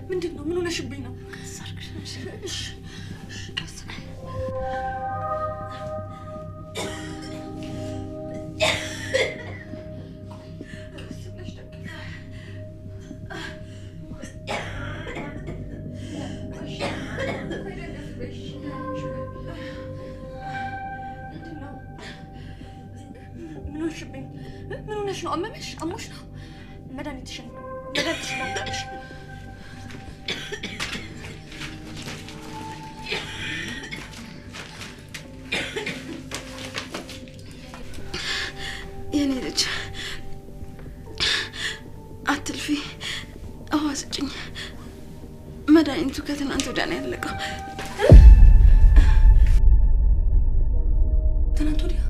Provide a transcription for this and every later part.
ምንድነው? ምን ሆነሽብኝ ነው? እሺ ምን ሆነሽ ነው? አመመሽ? አሞሽ ነው? መድኃኒትሽን አምጣልሽ። የኔ ልጅ አትልፊ፣ አዋስጭኝ። መድኃኒቱ ከትናንት ወዲያ ነው ያለቀው። ትናንት ወዲያ?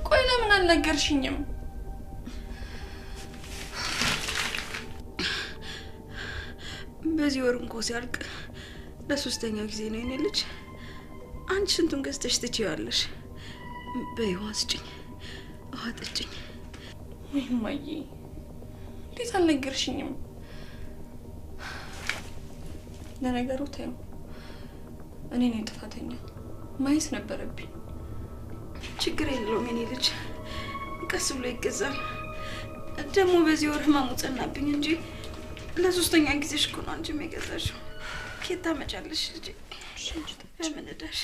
ቆይ ለምን አልነገርሽኝም? በዚህ ወር እንኳን ሲያልቅ ለሶስተኛው ጊዜ ነው የኔ ልጅ። አንቺ ስንቱን ገዝተሽ ትችያለሽ? በይዋ ስጭኝ፣ ውሃ ጠጭኝ። ወይ እማዬ፣ እንዴት አልነገርሽኝም? ለነገሩ ተይው፣ እኔ ነኝ ጥፋተኛ። ማየት ነበረብኝ። ችግር የለውም የኔ ልጅ፣ ቀስ ብሎ ይገዛል። ደግሞ በዚህ ወር ህመሙ ጸናብኝ እንጂ ለሶስተኛ ጊዜሽ እኮ ነው አንቺም የገዛሽው። ከየት ታመጫለሽ ልጄ? ለምን እዳሽ?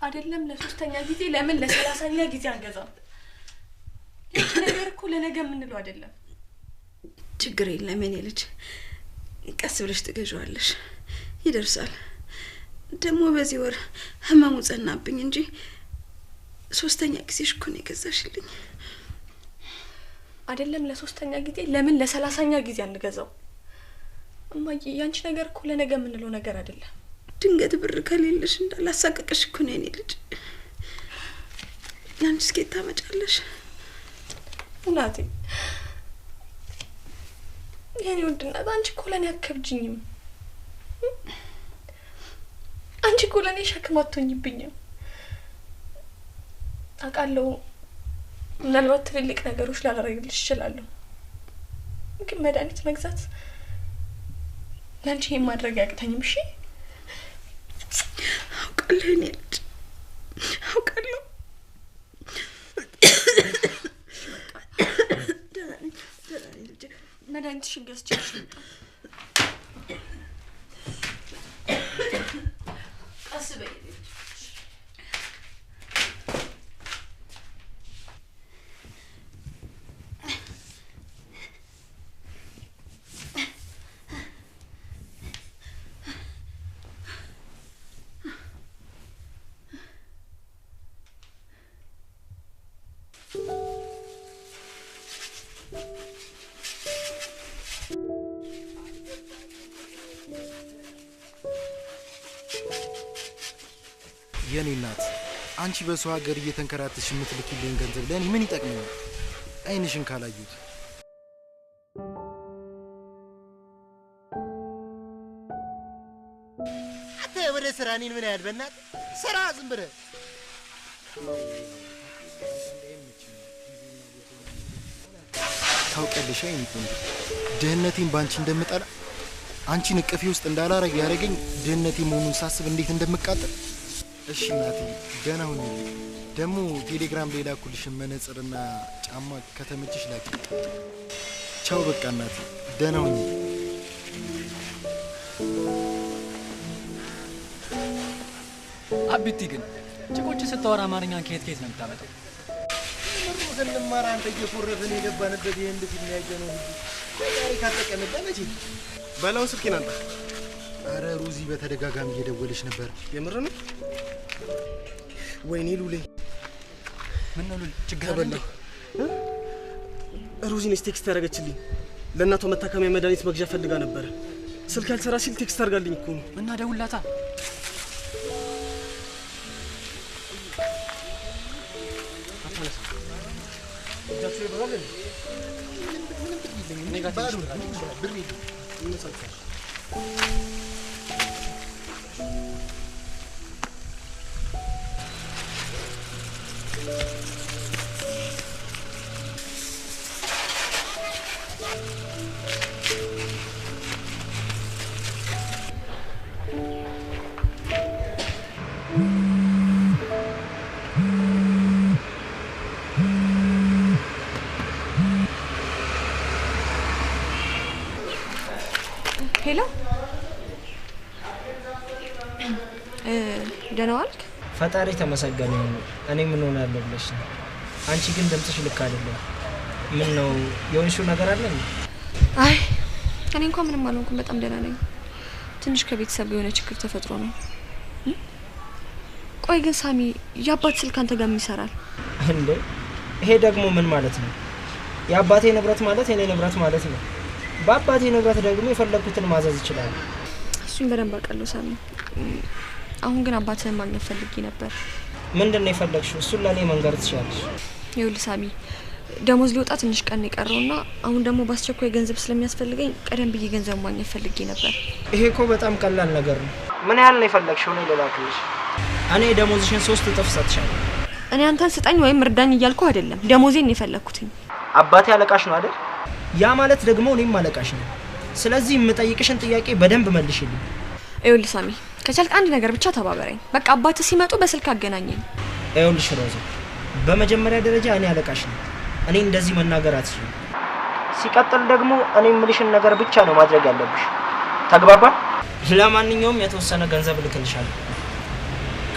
አይደለም ለሶስተኛ ጊዜ፣ ለምን ለ30ኛ ጊዜ አንገዛም? ይህ ነገር እኮ ለነገ የምንለው አይደለም። ችግር የለም የኔ ልጅ፣ ቀስ ብለሽ ትገዣዋለሽ፣ ይደርሳል። ደግሞ በዚህ ወር ህመሙ ጸናብኝ እንጂ ሶስተኛ ጊዜሽ እኮ ነው የገዛሽልኝ። አይደለም ለሶስተኛ ጊዜ፣ ለምን ለ30ኛ ጊዜ አንገዛው? እማዬ፣ ያንቺ ነገር እኮ ለነገ የምንለው ነገር አይደለም። ድንገት ብር ከሌለሽ እንዳላሳቀቅሽ እኮ ነው የኔ ልጅ። ያንቺስ ከየት ታመጫለሽ? እናቴ፣ የኔ ውድ እናት፣ አንቺ እኮ ለኔ አትከብጂኝም። አንቺ እኮ ለኔ ሸክም አትሆኝብኝም። አውቃለሁ ምናልባት ትልልቅ ነገሮች ላላረግልሽ እችላለሁ፣ ግን መድኃኒት መግዛት ለአንቺ ይሄን ማድረግ አያቅተኝም። እሺ አውቃለሁ የኔ ልጅ፣ አውቃለሁ። መድኃኒትሽን ገዝቼልሽ ልምጣ። ቀስ በይ ልጅ። የኔ እናት፣ አንቺ በሰው ሀገር እየተንከራተሽ የምትልኪልኝ ገንዘብ ለኔ ምን ይጠቅመኛል? አይንሽን ካላዩት። አተ ወደ ስራ እኔን ምን ያህል በእናት ስራ ዝም ብለህ ታውቂያለሽ አይንኩን ድህነቴን ባንቺ እንደምጠላ አንቺን እቅፌ ውስጥ እንዳላረግ ያረገኝ ድህነቴ መሆኑን ሳስብ እንዴት እንደምቃጠል። እሺ እናቴ ደህና ሁኚ። ደግሞ ቴሌግራም ላይ ላኩልሽን መነጽርና ጫማ ከተመችሽ ላኪ። ቻው በቃ እናቴ ደህና ሁኚ። አቢቲ ግን ጭቆች ስታወራ አማርኛን ከየት ከየት ነው የምታመጣው? ስንማር አንተ እየፎረፍን የገባንበት ይህን ፊልም ያየነው ሁሉ ታሪክ አጠቀምበት መቼ በላው ስልኬን አንተ። አረ ሩዚ በተደጋጋሚ እየደወለች ነበር። የምር ነው? ወይኔ ሉሌ፣ ምን ነው ሉሌ? ችግር አለ እንዴ? ሩዚ ነች ቴክስት ያደረገችልኝ። ለእናቷ መታከሚያ መድኃኒት መግዣ ፈልጋ ነበር። ስልክ ያልሰራ ሲል ቴክስት አድርጋልኝ እኮ ነው። እና ደውላታ። እጃችሁ ይበራል እንዴ? ኔጋቲቭ ብር ይመስላል። ሄሎ ደህና ዋልክ? ፈጣሪ ተመሰገነ። እኔ ምን ሆናለሁ ብለሽ ነው? አንቺ ግን ድምጽሽ ልክ አይደለም። ምን ነው የሆንሽው ነገር አለ? አይ እኔ እንኳን ምንም አልሆንኩም፣ በጣም ደህና ነኝ። ትንሽ ከቤተሰብ የሆነ ችግር ተፈጥሮ ነው። ቆይ ግን ሳሚ የአባት ስልክ አንተ ጋር ምን ይሰራል እንዴ? ይሄ ደግሞ ምን ማለት ነው? የአባቴ ንብረት ማለት የኔ ንብረት ማለት ነው። በአባቴ ንብረት ደግሞ የፈለኩትን ማዘዝ ይችላል። እሱን በደንብ አውቃለሁ ሳሚ። አሁን ግን አባትህን ማግኘት ፈልጌ ነበር። ምንድነው የፈለግሽው? እሱን ለኔ መንገር ትችያለሽ። ይኸውልህ ሳሚ ደሞዝ ሊወጣ ትንሽ ቀን የቀረውና አሁን ደግሞ በአስቸኳይ ገንዘብ ስለሚያስፈልገኝ ቀደም ብዬ ገንዘብ ማግኘት ፈልጌ ነበር። ይሄ እኮ በጣም ቀላል ነገር ነው። ምን ያህል ነው የፈለግሽው? ነው ልላክልሽ? እኔ ደሞዝሽን 3 እጥፍ ሰጥሻለሁ። እኔ አንተን ስጠኝ ወይም እርዳኝ እያልኩ አይደለም፣ ደሞዜን የፈለኩትኝ። አባቴ አለቃሽ ነው አይደል? ያ ማለት ደግሞ እኔም አለቃሽ ነው። ስለዚህ የምጠይቅሽን ጥያቄ በደንብ መልሽልኝ። ይኸውልህ ሳሚ ከቻልክ አንድ ነገር ብቻ ተባበረኝ። በቃ አባትህ ሲመጡ በስልክ አገናኘኝ። ይኸውልሽ ሮዛ፣ በመጀመሪያ ደረጃ እኔ አለቃሽ ነው። እኔ እንደዚህ መናገር አትችልም። ሲቀጥል ደግሞ እኔ የምልሽን ነገር ብቻ ነው ማድረግ ያለብሽ። ተግባባ? ለማንኛውም የተወሰነ ገንዘብ ልክልሻለሁ።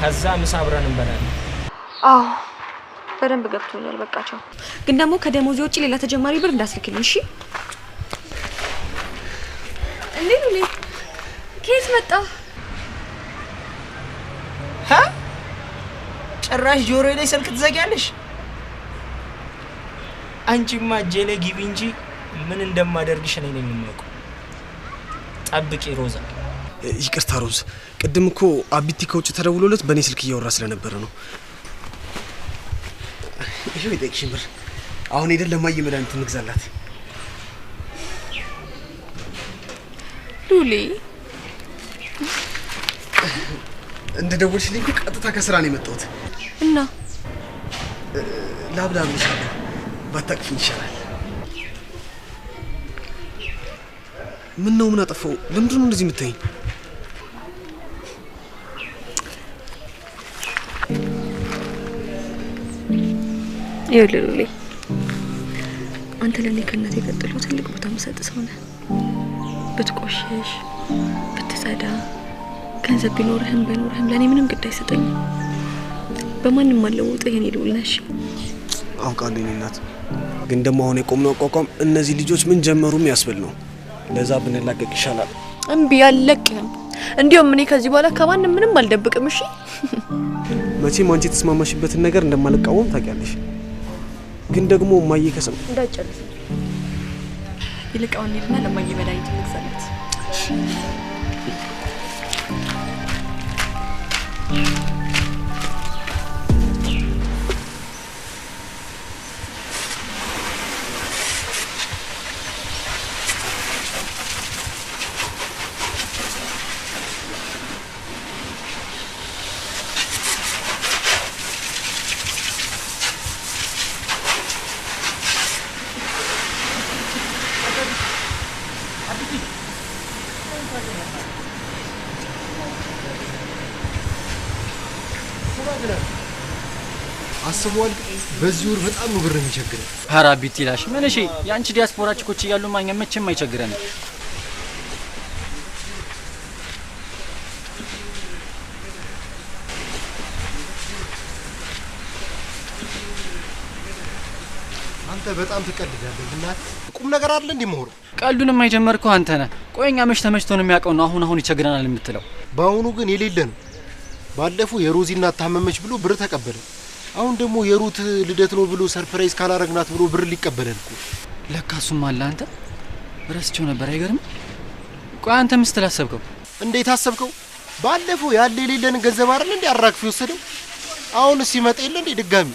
ከዛ ምሳ አብረን እንበላለን። አዎ በደንብ ገብቶኛል። በቃ ቻው። ግን ደግሞ ከደሞዜ ውጪ ሌላ ተጨማሪ ብር እንዳስልክልኝ እሺ? እንዴ ከየት መጣ? ጭራሽ ጆሮዬ ላይ ስልክ ትዘጊያለሽ? አንቺማ እጄ ላይ ግቢ እንጂ ምን እንደማደርግሽ እኔ ነኝ የማውቀው። ጠብቂ ሮዛ። ይቅርታ ሮዝ፣ ቅድም እኮ አቢቲ ከውጭ ተደውሎለት በእኔ ስልክ እያወራ ስለነበረ ነው። ይሄው የጠቅሽኝ ብር አሁን ሄደን ለማየ መድኃኒት እንግዛላት። ሉሊ እንደ ደወልሽልኝ ቀጥታ ከስራ ነው የመጣሁት እና ላብላብ ይሻላል፣ ባታቅፊኝ ይሻላል። ምን ነው ምን አጠፋው? ለምንድን ነው እንደዚህ የምታይኝ? ይኸውልህ ሉሊ አንተ ለኔ ከእናቴ ቀጥሎ ትልቅ ቦታ የምሰጥ ሰው ነህ። ብትቆሽሽ ብትጸዳ ገንዘብ ቢኖርህም ባይኖርህም ለኔ ምንም ግድ አይሰጠኝም። በማንም አልለውጥህ የኔ ልውል ነሽ። አውቃለሁ የኔ እናት፣ ግን ደግሞ አሁን የቆምነው አቋቋም እነዚህ ልጆች ምን ጀመሩም ያስብል ነው። ለዛ ብንላቀቅ ይሻላል። እምቢ አልለቅህም። እንዲያውም እኔ ከዚህ በኋላ ከማንም ምንም አልደብቅም። እሺ መቼም አንቺ ተስማማሽበትን ነገር እንደማልቃወም ታውቂያለሽ። ግን ደግሞ ማየ ከሰም እንዳጨርስ ይልቃውን ይልና ለማየ መድኃኒት እንግዛለት። አስቧል። በዚህ ወር በጣም ነው ብር የሚቸግረን። ኧረ ቢት ይላሽ ምን? እሺ ያንቺ ዲያስፖራ ችኮች እያሉ ማኛ መቼም አይቸግረን። አንተ በጣም ትቀልዳለህ። እናት ቁም ነገር አይደል እንዴ መሆኑ? ቀልዱንም አይጀመርከው አንተ ነህ። ቆይኛ መች ተመችቶ ነው የሚያውቀው ነው አሁን ይቸግረናል የምትለው? በአሁኑ ግን የሌለ ነው። ባለፈው የሮዚ እናት ታመመች ብሎ ብር ተቀበለ። አሁን ደግሞ የሩት ልደት ነው ብሎ ሰርፕራይዝ ካላረግናት ብሎ ብር ሊቀበለን እኮ። ለካ እሱም አለ። አንተ ረስቼው ነበር። አይገርም? ቆይ አንተ ምን ስትላሰብከው? እንዴት አሰብከው? ባለፈው ያለ የሌለን ገንዘብ አይደል እንዴ አራግፎ ወሰደው። አሁን ሲመጣ የለ እንዴ ድጋሚ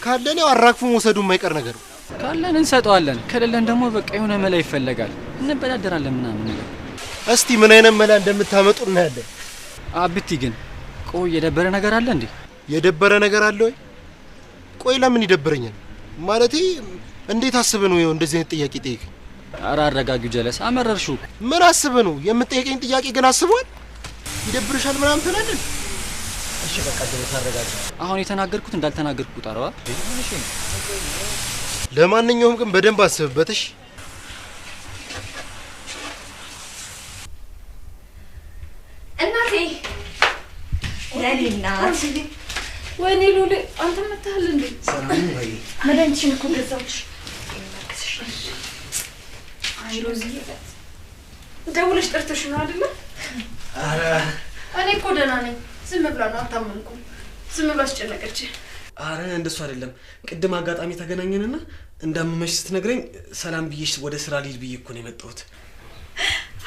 ካለን ያው አራግፎ ወሰዱ የማይቀር ነገር ነው። ካለን እንሰጠዋለን፣ ከሌለን ደግሞ በቃ የሆነ መላ ይፈለጋል። እንበዳደራለን ምናምን ነገር። እስቲ ምን አይነት መላ እንደምታመጡ እናያለን። አብቲ ግን ቆይ የደበረ ነገር አለ እንዴ? የደበረ ነገር አለ ወይ? ቆይ ለምን ይደብረኛል? ማለቴ እንዴት አስበህ ነው እንደዚህ አይነት ጥያቄ ጠይቅ? ኧረ አረጋጊው ጀለስ አመረርሽው። ምን አስበህ ነው የምትጠይቀኝ? ጥያቄ ግን አስበዋል? ይደብርሻል ምናምን ትላለህ? እሺ በቃ ጀለስ አረጋጊ። አሁን የተናገርኩት እንዳልተናገርኩ ቁጠረዋ። እሺ ለማንኛውም ግን በደንብ አስብበት እሺ። እናቴ ለሊናት ወይኔ ሉሌ አንተ መታል እንዴ? ሰላም ወይ? መድኃኒትሽን እኮ ገዛሁልሽ። አይ ሮዝዬ ደውለሽ ጠርተሽ ነው አይደለ? ኧረ እኔ እኮ ደህና ነኝ። ዝም ብላ ነው አታመንኩም። ዝም ብላ አስጨነቀች። ኧረ እንደሱ አይደለም። ቅድም አጋጣሚ ተገናኘንና እንዳመመሽ ስትነግረኝ ሰላም ብዬሽ ወደ ስራ ልሂድ ብዬ እኮ ነው የመጣሁት።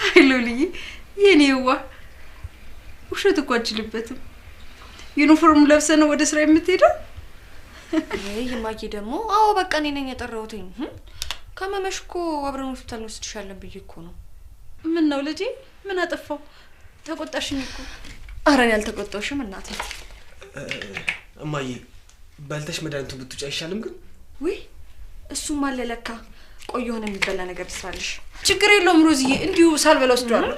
አይ ሉልዬ የኔዋ ውሸት እኮ አልችልበትም። ዩኒፎርም ለብሰህ ነው ወደ ስራ የምትሄደው? ይማቂ ደግሞ አዎ በቃ እኔ ነኝ የጠራሁትኝ። ከመመሽ እኮ አብረን ሆስፒታል ወስድሻለን ብዬ እኮ ነው። ምን ነው ልጄ? ምን አጠፋው? ተቆጣሽኝ እኮ። ኧረ እኔ አልተቆጣሁሽም እናቴ። እማዬ በልተሽ መድኃኒቱን ብትውጪ አይሻልም ግን? ውይ እሱም አለ ለካ። ቆይ የሆነ የሚበላ ነገር ትስራልሽ። ችግር የለውም ሮዝዬ፣ እንዲሁ ሳልበላ ወስደዋለሁ።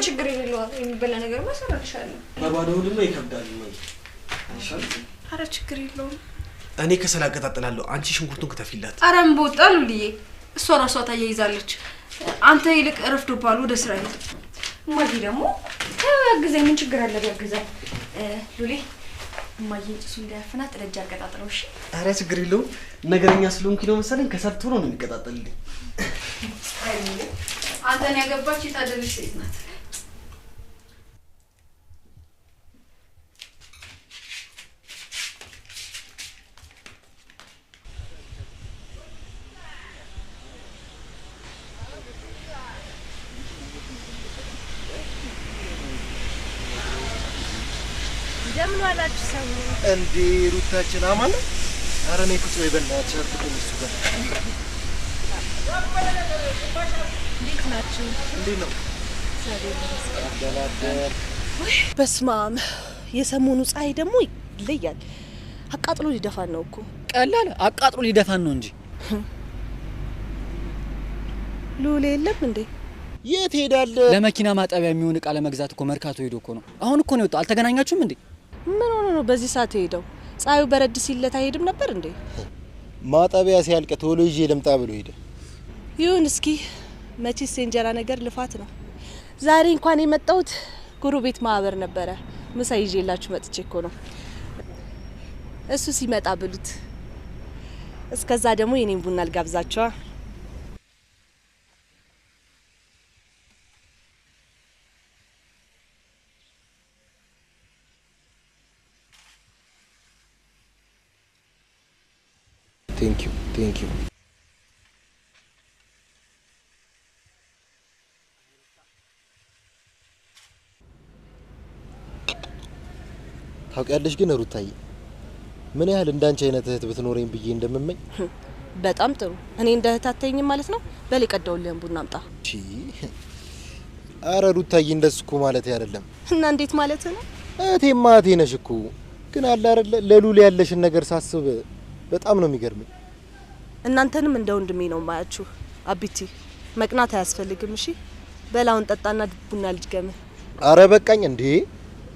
ችግር የለውም። የሚበላ ነገር ማሰራልሻለሁ። በባዶ ሆድማ ይከብዳል እማዬ። አይሻልም? ኧረ ችግር የለውም። እኔ ከሰል አቀጣጥላለሁ፣ አንቺ ሽንኩርቱን ክትፊላት። ኧረ እምቦጣ ሉልዬ፣ እሷ ራሷ ታያይዛለች። አንተ ይልቅ ረፍዶብሃል፣ ወደ ስራ ሂድ። እማዬ ደግሞ ያግዘኝ፣ ምን ችግር አለ ቢያግዘኝ? ሉሌ እማዬ ጭሱ እንዳያፍናት ረጃ አቀጣጥለው እሺ? ኧረ ችግር የለውም። ነገረኛ ስለሆንኩ ነው መሰለኝ ከሰል ቶሎ ነው የሚቀጣጠልልኝ። አይ አንተን ያገባች የታደለች ሴት ናት። እንደምን ዋላችሁ ሰው? እንዴ ሩታችን አማን? ኧረ እኔ ቁጭ በይ በእናትሽ አትቁም እሱ ጋር። እንዴት ናችሁ? እንዴት ነው? አደላደር በስማም የሰሞኑ ፀሐይ ደግሞ ይለያል። አቃጥሎ ሊደፋን ነው እኮ። ቀላል አቃጥሎ ሊደፋን ነው እንጂ ሉሌ የለም እንዴ? የት ሄዳለ? ለመኪና ማጠቢያ የሚሆን እቃ ለመግዛት እኮ መርካቶ ሄዶ እኮ ነው። አሁን እኮ ነው የወጣው። አልተገናኛችሁም እንዴ? ምን ሆነ ነው በዚህ ሰዓት ሄደው? ፀሐዩ በረድ ሲለት አይሄድም ነበር እንዴ? ማጠቢያ ሲያልቅ ቶሎ ይዤ ልምጣ ብሎ ሄደ። ይሁን እስኪ መቼስ የእንጀራ ነገር ልፋት ነው። ዛሬ እንኳን የመጣሁት ጎረቤት ማህበር ነበረ። ምሳ ይዤላችሁ መጥቼ እኮ ነው። እሱ ሲመጣ ብሉት። እስከዛ ደግሞ የኔን ቡና ልጋብዛችኋ። ቴንክ ዩ ታውቂያለሽ ግን ሩታዬ ምን ያህል እንዳንቺ አይነት እህት ብትኖረኝ ብዬ እንደምመኝ። በጣም ጥሩ። እኔ እንደ እህት አትይኝም ማለት ነው? በል የቀዳውልህን ቡና አምጣ። እሺ። አረ ሩታዬ እንደሱ እኮ ማለት አይደለም። እና እንዴት ማለት ነው? እህቴማ እህቴ ነሽ እኮ። ግን አለ አይደለ ለሉል ያለሽን ነገር ሳስብ በጣም ነው የሚገርመኝ። እናንተንም እንደ ወንድሜ ነው ማያችሁ። አቢቲ መቅናት አያስፈልግም። እሺ በላውን ጠጣና ቡና ልጅገም። አረ በቃኝ እንዴ!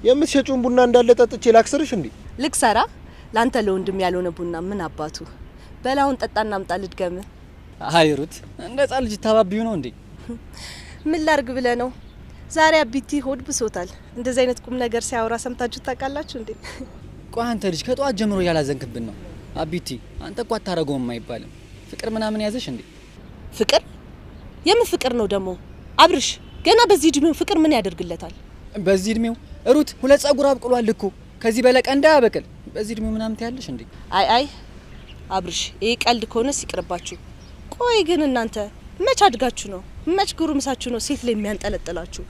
የምትሸጩን ቡና እንዳለ ጠጥቼ ላክስርሽ እንዴ? ልክሰራ ላንተ ለወንድም ያልሆነ ቡና ምን አባቱ። በላውን ጠጣና አምጣ ልድገም። አይሩት እንደ ጻል ልጅ ታባቢው ነው እንዴ? ምን ላርግ ብለ ነው? ዛሬ አቢቲ ሆድ ብሶታል። እንደዚህ አይነት ቁም ነገር ሲያወራ ሰምታችሁ ታውቃላችሁ እንዴ? ቆይ አንተ ልጅ ከጧት ጀምሮ ያላዘንክብን ነው። አቢቲ አንተ እኮ አታረገውም አይባልም። ፍቅር ምናምን ያዘሽ እንዴ? ፍቅር? የምን ፍቅር ነው ደግሞ? አብርሽ ገና በዚህ እድሜው ፍቅር ምን ያደርግለታል? በዚህ እድሜው ሩት ሁለት ጸጉር አብቅሏል እኮ። ከዚህ በላይ ቀንዳ ያበቅል። በዚህ እድሜው ምናምን ታያለሽ እንዴ? አይ አብርሽ ይሄ ቀልድ ከሆነ ሲቅርባችሁ። ቆይ ግን እናንተ መች አድጋችሁ ነው? መች ጉርምሳችሁ ነው ሴት ላይ የሚያንጠለጥላችሁ?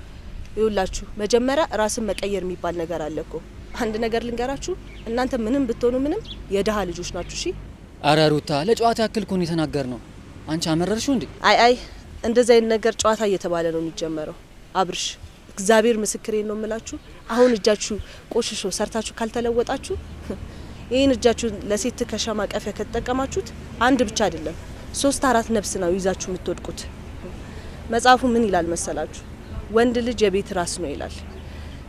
ይውላችሁ መጀመሪያ ራስን መቀየር የሚባል ነገር አለ እኮ። አንድ ነገር ልንገራችሁ፣ እናንተ ምንም ብትሆኑ ምንም የደሃ ልጆች ናችሁ። እሺ አረ ሩታ ለጨዋታ ያክል ኮን የተናገር ነው። አንቺ አመረርሽው እንዴ? አይ እንደዚህ አይነት ነገር ጨዋታ እየተባለ ነው የሚጀመረው። አብርሽ እግዚአብሔር ምስክሬን ነው የምላችሁ። አሁን እጃችሁ ቆሽሾ ሰርታችሁ ካልተለወጣችሁ ይህን እጃችሁን ለሴት ትከሻ ማቀፊያ ከተጠቀማችሁት አንድ ብቻ አይደለም 3-4 ነፍስ ነው ይዛችሁ የምትወድቁት። መጽሐፉ ምን ይላል መሰላችሁ? ወንድ ልጅ የቤት ራስ ነው ይላል።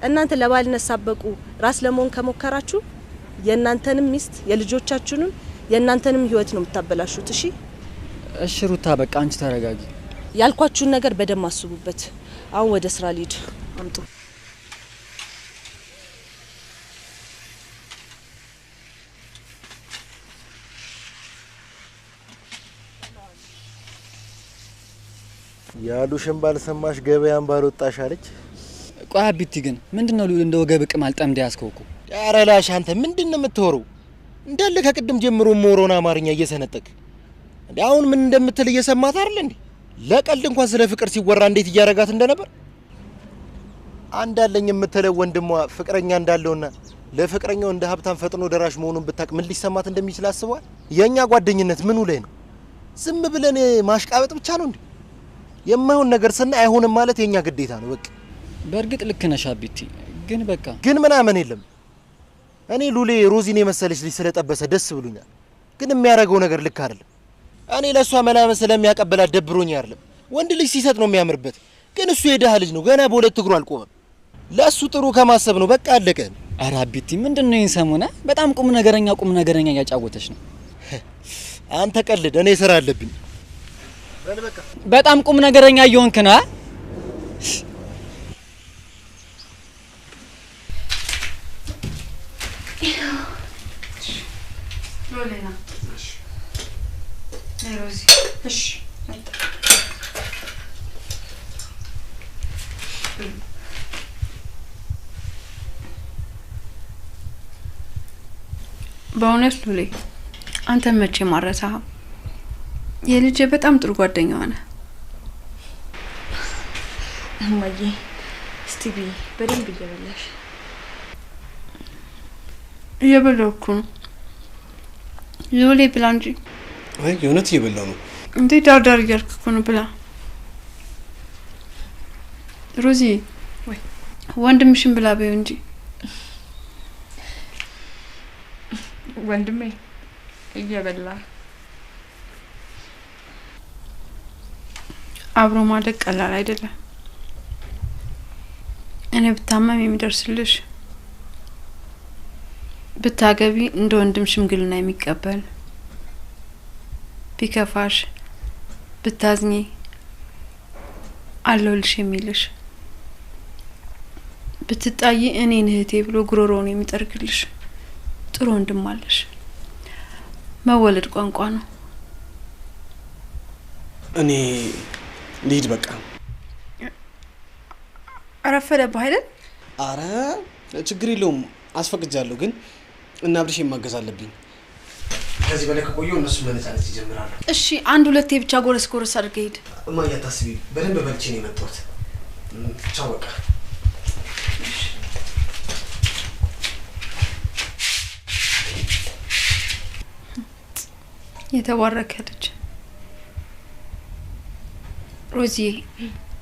እናንተ ለባልነት ሳበቁ ራስ ለመሆን ከሞከራችሁ የእናንተንም ሚስት የልጆቻችሁንም የእናንተንም ህይወት ነው የምታበላሹት። እሺ ሩታ በቃ አንቺ ተረጋጊ። ያልኳችሁን ነገር በደም አስቡበት። አሁን ወደ ስራ ልሂድ። አምጡ። ያሉሽን ባልሰማሽ ገበያን ባልወጣሽ አለች። ቆይ አቢቲ ግን ምንድነው ሉል እንደ ወገብ ቅማል ጠምደ ያስከውኩ? ኧረ ላሽ አንተ ምንድነው የምትወረው? እንዳለ ከቅድም ጀምሮ ሞሮና አማርኛ እየሰነጠቅ እንዴ አሁን ምን እንደምትል እየሰማት አይደል እንዴ? ለቀልድ እንኳን ስለ ፍቅር ሲወራ እንዴት እያረጋት እንደነበር አንዳለኝ የምትለው ወንድሟ ፍቅረኛ እንዳለውና ለፍቅረኛው እንደ ሀብታም ፈጥኖ ደራሽ መሆኑን ብታቅ ምን ሊሰማት እንደሚችል አስቧል? የኛ ጓደኝነት ምኑ ላይ ነው? ዝም ብለን ማሽቃበጥ ብቻ ነው እንዴ? የማይሆን ነገር ስናይ አይሆንም ማለት የኛ ግዴታ ነው በቃ። በእርግጥ ልክ ነሽ አቢቲ፣ ግን በቃ ግን ምናምን የለም። እኔ ሉሌ ሮዚን የመሰለች ልጅ ስለጠበሰ ደስ ብሎኛል፣ ግን የሚያረጋው ነገር ልክ አይደለም። እኔ ለሷ መላመስ ስለሚያቀበላት ደብሮኝ አይደለም። ወንድ ልጅ ሲሰጥ ነው የሚያምርበት፣ ግን እሱ የደሃ ልጅ ነው፣ ገና በሁለት እግሩ አልቆመም። ለሱ ጥሩ ከማሰብ ነው በቃ አለቀ። ኧረ አቢቲ ምንድነው ይሄን ሰሞነ በጣም ቁም ነገረኛ እያጫወተሽ ነው። አንተ ቀልድ፣ እኔ ስራ አለብኝ። በጣም ቁም ነገረኛ እየሆንክ ነው። ሎሌና ሮዚ እሺ በእውነት ሉሌ አንተ መቼ ማረሳህ? የልጄ በጣም ጥሩ ጓደኛ ሆነ። እማዬ እስቲ ቢ በደንብ እየበላሽ። እየበላሁ እኮ ነው። ሉሌ ብላ እንጂ። አይ የእውነት እየበላሁ ነው። እንዴ ዳር እያልክ እኮ ነው። ብላ ሮዚ። ወይ ወንድምሽን ብላ በይው እንጂ። ወንድሜ እየበላ አብሮ ማደግ ቀላል አይደለም። እኔ ብታመም የሚደርስልሽ፣ ብታገቢ እንደ ወንድም ሽምግልና የሚቀበል፣ ቢከፋሽ ብታዝኚ አለሁልሽ የሚልሽ፣ ብትጣይ እኔን እህቴ ብሎ ጉሮሮውን የሚጠርግልሽ ጥሩ ወንድም አለሽ። መወለድ ቋንቋ ነው። እኔ ልሂድ በቃ። አረፈደብህ አይደል? አረ ችግር የለውም አስፈቅጃለሁ፣ ግን እና ብርሽ ማገዝ አለብኝ። ከዚህ በላይ ከቆየሁ እነሱ መነጻነት ይጀምራሉ። እሺ 1-2 ብቻ ጎረስ አድርገህ ሂድ። እማዬ አታስቢ፣ በደንብ በልቼ ነው የመጣሁት። ቻው በቃ። የተባረከ ልጅ። ሮዚ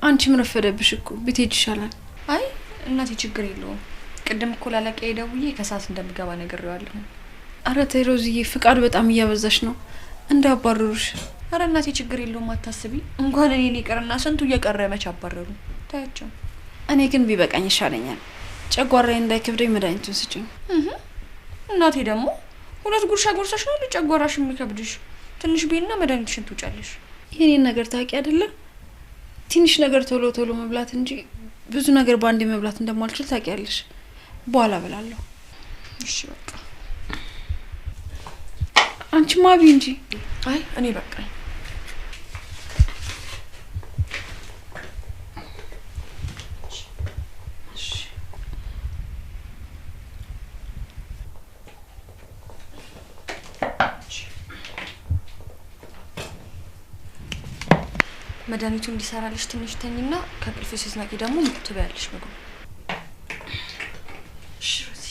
አንቺም ረፈደብሽ እኮ ብትሄጂ ይሻላል። አይ እናቴ ችግር የለውም። ቅድም እኮ ላለቃዬ ደውዬ ከሳስ እንደምገባ ነግሬዋለሁ። አረ ተይ ሮዚዬ፣ ፍቃድ በጣም እያበዛሽ ነው፣ እንዳባረሩሽ። አረ እናቴ ችግር የለውም አታስቢ። እንኳን እኔን ይቅርና ስንቱ እየቀረ መች አባረሩ። ታያቸው። እኔ ግን ቢበቃኝ ይሻለኛል። ጨጓራዬ እንዳይከብደኝ መድኃኒቱን ስጪኝ። እናቴ ደግሞ 2 ጉርሻ ጎርሰሽ ነው ጨጓራሽ የሚከብድሽ? ትንሽ ቢና መድኃኒትሽን ትውጫለሽ። የኔን ነገር ታውቂ አይደለ? ትንሽ ነገር ቶሎ መብላት እንጂ ብዙ ነገር ባንዴ መብላት እንደማልችል ታውቂያለሽ። በኋላ እበላለሁ። እሺ በቃ አንቺ ማቢ እንጂ። አይ እኔ በቃ መድኃኒቱ እንዲሰራልሽ ትንሽ ተኝና ከቅልፍሽ ስትነቂ ደግሞ ትበያለሽ ምግብ። እሺ ሮዚ።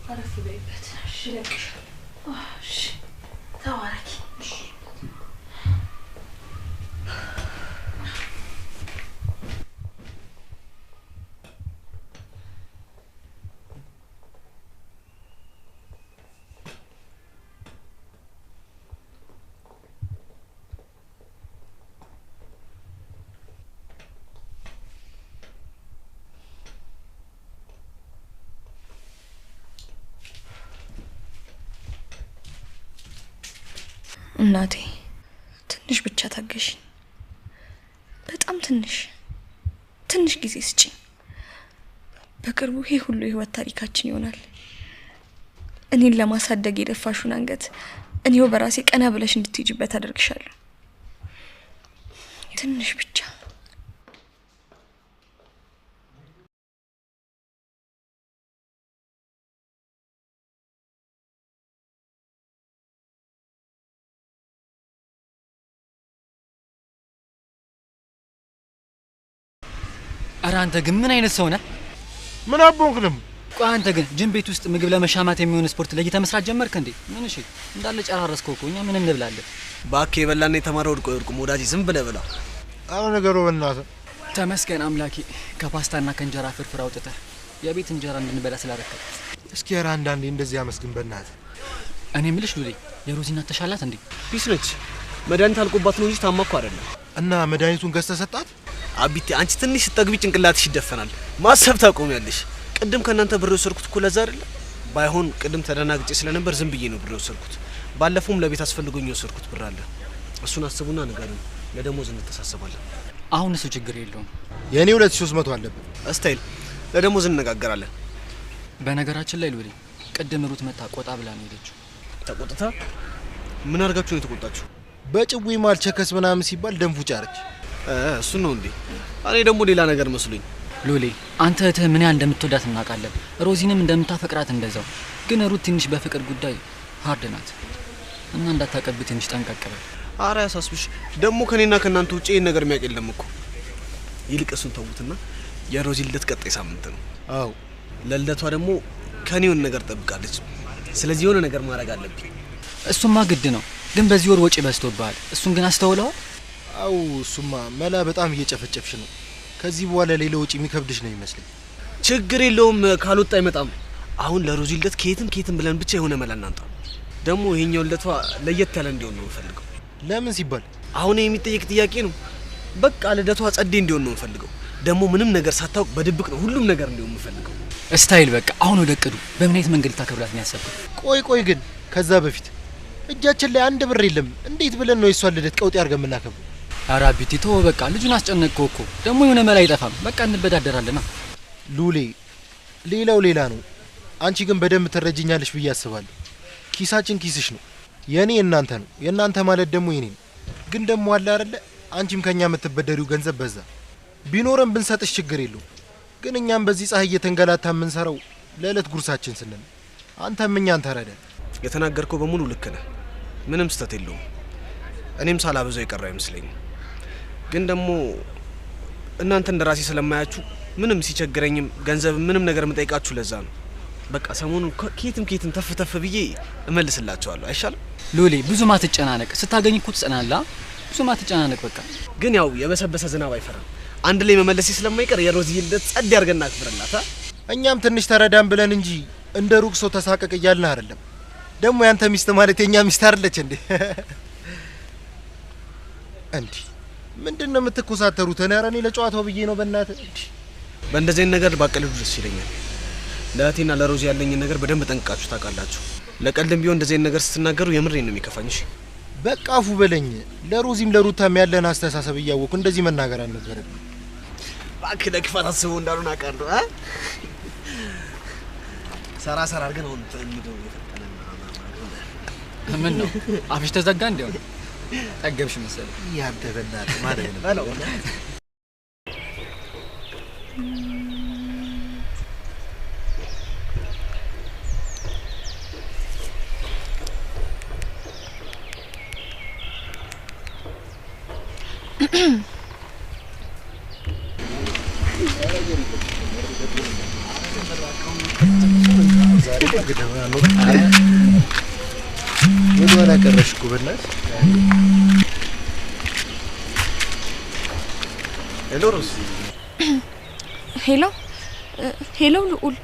አረፍ በይበት። እሺ ለቅሽ። እሺ ተባረኪ። እሺ እናቴ ትንሽ ብቻ ታገሽ። በጣም ትንሽ ጊዜ ስጪኝ። በቅርቡ ይሄ ሁሉ የህይወት ታሪካችን ይሆናል። እኔን ለማሳደግ የደፋሹን አንገት እኔው በራሴ ቀና ብለሽ እንድትይጅበት አደርግሻለሁ። ትንሽ ብቻ። ኧረ አንተ ግን ምን አይነት ሰው ነህ? ምን አቦንክንም? ቆይ አንተ ግን ጅም ቤት ውስጥ ምግብ ለመሻማት የሚሆን ስፖርት ለይተህ መስራት ጀመርክ እንዴ? ምን እሺ እንዳለ ጨራረስከው እኮ። እኛ ምን እንብላለን? ባክ የበላና የተማረው ወድቆ ወዳጅ ዝም ብለህ ብላ። አሁን ነገሩ በእናትህ ተመስገን አምላኬ ከፓስታና ከእንጀራ ፍርፍር አውጥተህ የቤት እንጀራ እንድንበላ ስላረከብ። እስኪ ኧረ አንዳንዴ እንደዚህ አመስግን በእናትህ። እኔ የምልሽ ሉሌ የሮዚ እናት ተሻላት እንዴ? ፒስ ነች። መድኃኒት አልቆባት ነው እንጂ ታማኩ አይደለም። እና መድኃኒቱን ገዝተህ ሰጣት? አቢቴ አንቺ ትንሽ ስትጠግቢ ጭንቅላትሽ ይደፈናል። ማሰብ ታቆሚያለሽ። ቅድም ከእናንተ ብር የወሰድኩት እኮ ለዛ አይደለ? ባይሆን ቅድም ተደናግጬ ስለነበር ዝም ብዬ ነው ብር የወሰድኩት። ባለፈውም ለቤት አስፈልጎኝ የወሰድኩት ብር አለ። እሱን አስቡና ንገሩኝ። ለደሞዝ እንተሳሰባለን። አሁን እሱ ችግር የለውም። የኔ 2300 አለብን። እስታይል ለደሞዝ እንነጋገራለን። በነገራችን ላይ ሉሌ ቅድም ሩት መታ ቆጣ ብላ ነው ሄደችው። ተቆጥታ? ምን አድርጋችሁ ነው የተቆጣችሁ? በጭዌ ማል ቸከስ ምናምን ሲባል ደንፉ ጫረች። እሱ ነው እንዴ? እኔ ደግሞ ሌላ ነገር መስሎኝ። ሉሌ አንተ እህትህ ምን ያህል እንደምትወዳት እናውቃለን። ሮዚንም እንደምታፈቅራት እንደዛው። ግን ሩት ትንሽ በፍቅር ጉዳይ ሃርድ ናት እና እንዳታቀብ ትንሽ ጠንቀቅ በል። ኧረ ያሳስብሽ። ደግሞ ከኔና ከናንተ ውጪ ይሄን ነገር የሚያውቅ የለም እኮ። ይልቅ እሱን ተውትና የሮዚ ልደት ቀጣይ ሳምንት ነው። አዎ ለልደቷ ደግሞ ከኔውን ነገር ጠብቃለች። ስለዚህ የሆነ ነገር ማድረግ አለብኝ። እሱማ ግድ ነው። ግን በዚህ ወር ወጪ በዝቶብሃል። እሱን ግን አስተውለዋል? አው እሱማ መላ በጣም እየጨፈጨፍሽ ነው። ከዚህ በኋላ ሌላ ወጪ የሚከብድሽ ነው ይመስለኝ። ችግር የለውም ካልወጣ አይመጣም። አሁን ለሮዚ ልደት ከየትም ብለን ብቻ የሆነ መላ እናንጣ። ደግሞ ይሄኛው ልደቷ ለየት ያለ እንዲሆን ነው የምፈልገው። ለምን ሲባል? አሁን የሚጠየቅ ጥያቄ ነው። በቃ ልደቷ ጸዴ እንዲሆን ነው የምፈልገው። ደግሞ ምንም ነገር ሳታውቅ በድብቅ ነው ሁሉም ነገር እንዲሆን የምፈልገው። ስታይል በቃ አሁን ወደ እቅዱ። በምን አይነት መንገድ ልታከብራት ነው ያሰብከው? ቆይ ግን ከዛ በፊት እጃችን ላይ አንድ ብር የለም። እንዴት ብለን ነው የሷን ልደት ቀውጤ አድርገን የምናከብረው? ኧረ አቢቲ ተው በቃ ልጁን አስጨነቅከው እኮ። ደግሞ የሆነ መላ አይጠፋም። በቃ እንበዳደራለና። ሉሌ ሌላው ሌላ ነው። አንቺ ግን በደንብ ትረጅኛለሽ ብዬ አስባለሁ። ኪሳችን ኪስሽ ነው፣ የኔ እናንተ ነው። የእናንተ ማለት ደግሞ የኔ ነው። ግን ደግሞ አለ አይደለ አንቺም ከኛ የምትበደሪው ገንዘብ በዛ። ቢኖርም ብንሰጥሽ ችግር የለውም። ግን እኛም በዚህ ፀሐይ እየተንገላታ የምንሰራው ለዕለት ጉርሳችን ስንል አንተም እኛን ተረዳን። የተናገርከው በሙሉ ልክ ነህ። ምንም ስተት የለውም። እኔም ሳላበዛው የቀረው አይመስለኝም። ግን ደግሞ እናንተ እንደራሴ ስለማያችሁ ምንም ሲቸግረኝም ገንዘብ ምንም ነገር የምጠይቃችሁ ለዛ ነው። በቃ ሰሞኑን ከየትም ተፍ ብዬ እመልስላችኋለሁ። አይሻልም? ሉሌ ብዙ ማትጨናነቅ። ስታገኝ እኮ ትጸናለህ። ብዙ ማትጨናነቅ በቃ። ግን ያው የበሰበሰ ዝናብ አይፈራም። አንድ ላይ መመለስ ስለማይቀር የሮዚ ልደት ጸድ ያርገና አክብረናታ። እኛም ትንሽ ተረዳን ብለን እንጂ እንደ ሩቅ ሰው ተሳቀቅ እያልን አይደለም። ደግሞ ያንተ ሚስት ማለት የኛ ሚስት አይደለች እንዴ? እንዴ ምንድነው የምትኮሳተሩት? እኔ ለጨዋታው ብዬ ነው በእናትህ። በእንደዚህ ነገር ባቀልዱ ደስ ይለኛል። ለእህቴና ለሮዚ ያለኝን ነገር በደንብ ጠንቅቃችሁ ታውቃላችሁ። ለቀልድም ቢሆን እንደዚህ ነገር ስትናገሩ የምሬን ነው የሚከፋኝ። እሺ በቃ አፉ በለኝ። ለሮዚም ለሩታም ያለን አስተሳሰብ እያወቁ እንደዚህ መናገር አልነበረብኝ። እባክህ ለክፋት አስበው እንዳሉን አውቃለሁ። ሰራ አድርገን አሁን ተሚደው ምን ነው አፍሽ ተዘጋ እንደው ጠገብሽ መሰለኝ። ያንተ በእናትህ ማለት ነው። ወደኋላ ቀረሽ እኮ በእናትህ። ሄሎ ሮዚ። ሄሎ ልዑል፣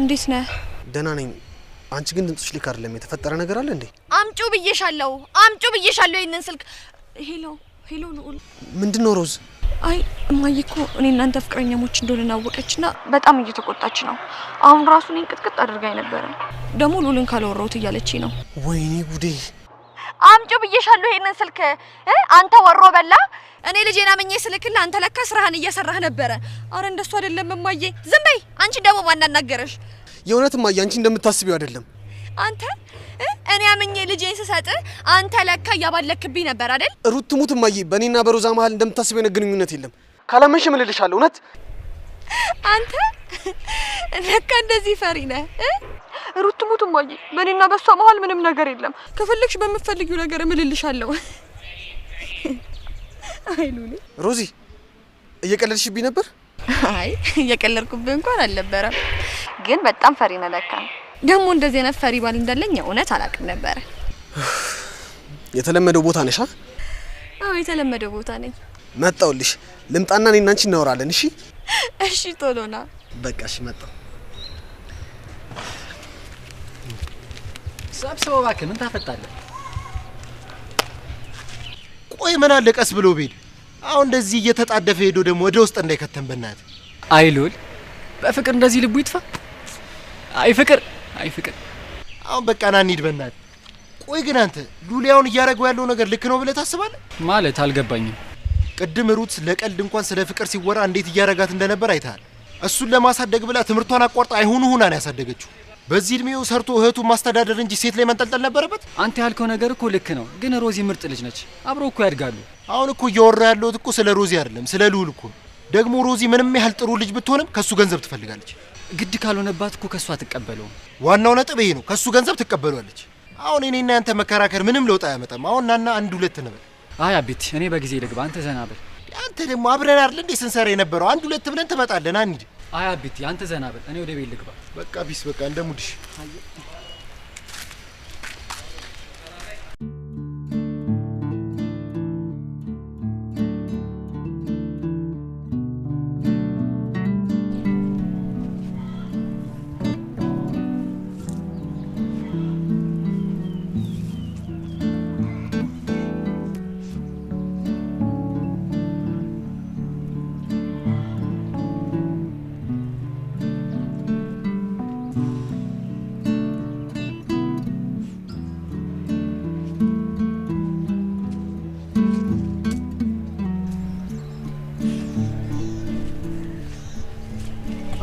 እንዴት ነህ? ደህና ነኝ። አንቺ ግን ድምፅሽ ልክ አይደለም። የተፈጠረ ነገር አለ እንዴ? አምጩ ብዬሻለሁ ይሄንን ስልክ። ሄሎ ልዑል። ምንድነው ሮዝ? አይ እማዬ እኮ እኔ እናንተ ፍቅረኛሞች እንደሆነ አወቀችና በጣም እየተቆጣች ነው። አሁን ራሱ እኔን ቅጥቅጥ አድርጋኝ ነበረ። ደግሞ ሉልን ካላወራሁት እያለችኝ ነው። ወይኔ ጉዴ! አምጪው ብዬሻለሁ ይሄንን ስልክ አንተ ወሮ በላ እኔ ልጄና መኘ ስልክላ አንተ ለካ ስራህን እየሰራህ ነበር አረ እንደሱ አይደለም እማዬ ዝም በይ አንቺ ደግሞ ማን አናገረሽ የእውነት እማዬ አንቺ እንደምታስቢው አይደለም አንተ እኔ አመኘ ልጄን ስሰጥ አንተ ለካ ያባለክብኝ ነበር አይደል ሩት ትሙት እማዬ በእኔና በሮዛ መሃል እንደምታስቢው ግንኙነት የለም ካላመንሽ ምን ልልሻለሁ እውነት አንተ ለካ እንደዚህ ፈሪ ነህ ሩት ትሙት እማዬ በእኔና በሷ መሃል ምንም ነገር የለም ከፈለግሽ በመፈልጊው ነገር እምልልሻለሁ አይሉኒ ሮዚ እየቀለልሽብኝ ነበር አይ እየቀለልኩብህ እንኳን አልነበረም ግን በጣም ፈሪ ነህ ለካ ደግሞ እንደዚህ አይነት ፈሪ ባል እንዳለኝ እውነት አላውቅም ነበር የተለመደው ቦታ ነሽ አዎ የተለመደው ቦታ ነኝ መጣውልሽ ልምጣና እኔና አንቺ እናወራለን እሺ እሺ ቶሎና በቃ እሺ መጣው ሰብሰባ እባክህ ምን ታፈጣለህ ቆይ ምን አለ ቀስ ብሎ ቤድ አሁን እንደዚህ እየተጣደፈ ሄዶ ደግሞ ወደ ውስጥ እንዳይከተን በእናት አይሉል በፍቅር እንደዚህ ልቡ ይጥፋ አይ ፍቅር አሁን በቃ ና እንሂድ በእናት ቆይ ግን አንተ ሉሊያውን እያረገው ያለው ነገር ልክ ነው ብለህ ታስባለህ ማለት አልገባኝም ቅድም ሩት ለቀልድ እንኳን ስለ ፍቅር ሲወራ እንዴት እያረጋት እንደነበር አይታል እሱን ለማሳደግ ብላ ትምርቷን አቋርጣ አይሆኑ ሆና ነው ያሳደገችው በዚህ እድሜው ሰርቶ እህቱን ማስተዳደር እንጂ ሴት ላይ መንጠልጠል ነበረበት አንተ ያልከው ነገር እኮ ልክ ነው ግን ሮዚ ምርጥ ልጅ ነች አብሮ እኮ ያድጋሉ አሁን እኮ እያወራ ያለው እኮ ስለ ሮዚ አይደለም ስለ ሉል እኮ ደግሞ ሮዚ ምንም ያህል ጥሩ ልጅ ብትሆንም ከሱ ገንዘብ ትፈልጋለች ግድ ካልሆነባት እኮ ከሷ አትቀበለው ዋናው ነጥብ ይሄ ነው ከሱ ገንዘብ ትቀበሏለች አሁን እኔና አንተ መከራከር ምንም ለውጥ አያመጣም አሁን ናና አንድ ሁለት ነበር አይ አቤት እኔ በጊዜ ልግባ አንተ ዘና በል አንተ ደግሞ አብረን አይደል እንዴ ስንሰራ የነበረው አንድ ሁለት ብለን ትመጣለህ ና እንሂድ አይ አቤት አንተ ዘና በል እኔ ወደ ቤት ልግባ በቃ ቢስ በቃ እንደሙድሽ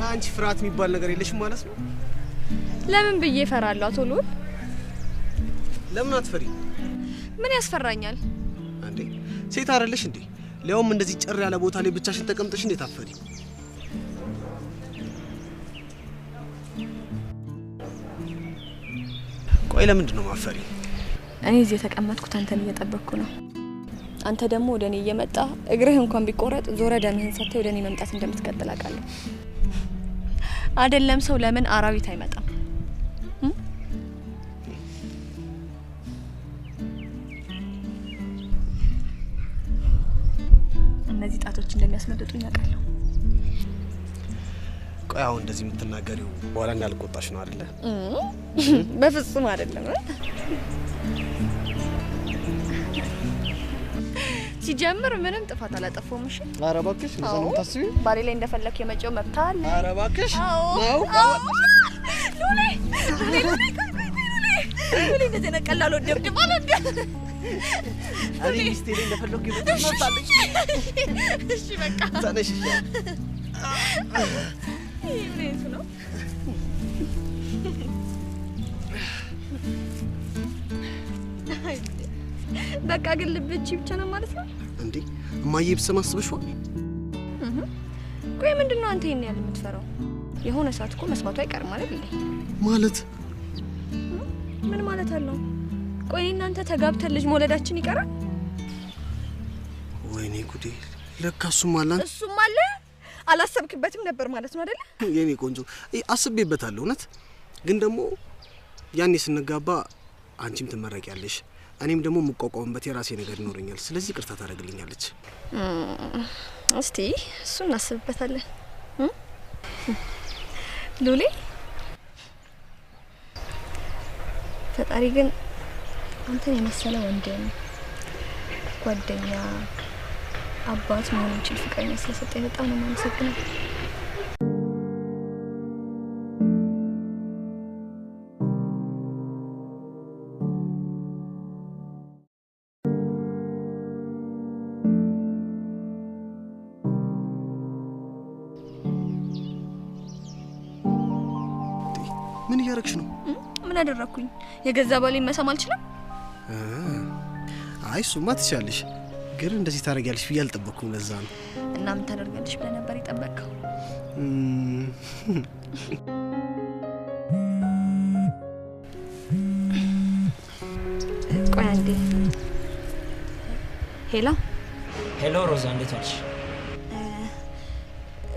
አንቺ ፍርሃት የሚባል ነገር የለሽም ማለት ነው ለምን ብዬ ፈራለሁ አቶ ሉል ለምን አትፈሪ ምን ያስፈራኛል አንዴ ሴት አይደለሽ እንዴ ለያውም እንደዚህ ጭር ያለ ቦታ ላይ ብቻሽን ተቀምጠሽ እንዴት አትፈሪ ቆይ ለምንድን ነው ማፈሪ እኔ እዚህ የተቀመጥኩት አንተን እየጠበቅኩ ነው አንተ ደግሞ ወደኔ እየመጣ እግርህ እንኳን ቢቆረጥ ዞረ ደምህን ሰጥተህ ወደኔ መምጣት እንደምትቀጥል አውቃለሁ አይደለም ሰው ለምን አራዊት አይመጣም እነዚህ ጣቶች እንደሚያስመድጡኝ አውቃለሁ ቆይ አሁን እንደዚህ የምትናገሪው በኋላ እንዳልቆጣሽ ነው አይደለ በፍጹም አይደለም ሲጀምር ምንም ጥፋት አላጠፋውም እሺ ኧረ እባክሽ እንደዛ ነው የምታስቢው ባሌ ላይ እንደፈለክ የመጨው መብት አለ ኧረ እባክሽ ነው ሉሌ እንደዚህ ነቀላሎ ደብድባ ነው አሪ ሚስቴ ላይ እንደፈለክ የመጨው መብት አለ እሺ በቃ ታነሽ ይሄ ነው በቃ ግን ልብቺ ብቻ ነው ማለት ነው እንዴ እማዬ ብሰማስበሽው ቆይ ምንድነው አንተ ይሄን ያህል የምትፈራው የሆነ ሰዓት እኮ መስማቱ አይቀርም አይደል እንዴ ማለት ምን ማለት አለው ቆይ እናንተ ተጋብተን ልጅ መውለዳችን ይቀራል ወይኔ ጉዴ ለካሱም አላን እሱም አለ አላሰብክበትም ነበር ማለት ነው አይደል የኔ ቆንጆ አስቤበታለሁ እውነት ግን ደግሞ ያኔ ስንጋባ አንቺም ትመረቂያለሽ እኔም ደግሞ መቋቋምበት የራሴ ነገር ይኖርኛል ስለዚህ ቅርታ ታደርግልኛለች እስቲ እሱን እናስብበታለን ሉሌ ፈጣሪ ግን አንተን የመሰለ ወንድም ጓደኛ አባት መሆን ይችል ፍቅረኛ ስለሰጠኝ በጣም ነው የማመሰግነው ምን እያረግሽ ነው? ምን አደረኩኝ? የገዛ ባሌን መሳም አልችልም? አይ እሱማ ትችያለሽ፣ ግን እንደዚህ ታደርጊያለሽ ብዬ አልጠበቅኩም። ለዛ ነው። እና ምን ታደርጋለሽ ብለህ ነበር የጠበቅከው? ቆይ አንዴ። ሄሎ ሄሎ፣ ሮዛ እንዴት ዋልሽ?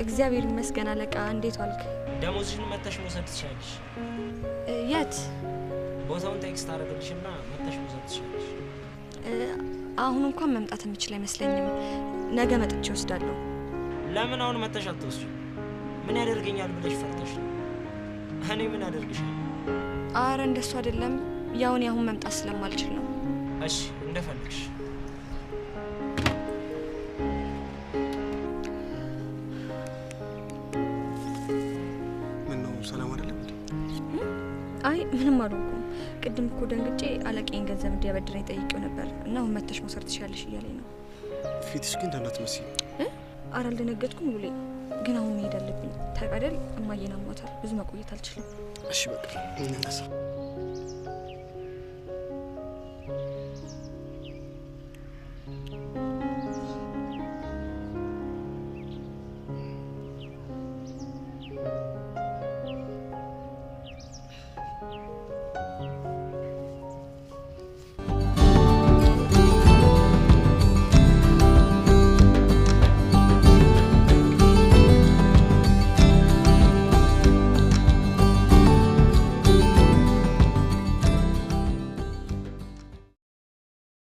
እግዚአብሔር ይመስገን አለቃ። እንዴት ዋልክ? ደሞዝሽን መተሽ መውሰድ ትችያለሽ። የት? ቦታውን ቴክስት አደረግልሽና መተሽ መውሰድ ትችያለሽ። አሁን እንኳን መምጣት የምችል አይመስለኝም። ነገ መጥቼ ወስዳለሁ። ለምን አሁን መተሽ አትወስጂ? ምን ያደርገኛል ብለሽ ፈርተሽ ነው? እኔ ምን አደርግሻለሁ? አረ እንደሱ አይደለም። ያውን ያሁን መምጣት ስለማልችል ነው። እሺ እንደፈለግሽ። ምን ነው ሰላም አይደለም? አይ ምንም አልሆንኩም። ቅድም እኮ ደንግጬ አለቄን ገንዘብ እንዲያበድረኝ ጠይቄው ነበር እና አሁን መተሽ መውሰድ ትችያለሽ እያለኝ ነው። ፊትሽ ግን ደህና አትመስይም። አረ አልደነገጥኩም ሉሌ፣ ግን አሁን መሄድ አለብኝ። ታውቃለህ እማዬን አሟታል፣ ብዙ መቆየት አልችልም። እሺ በቃ እንነሳ።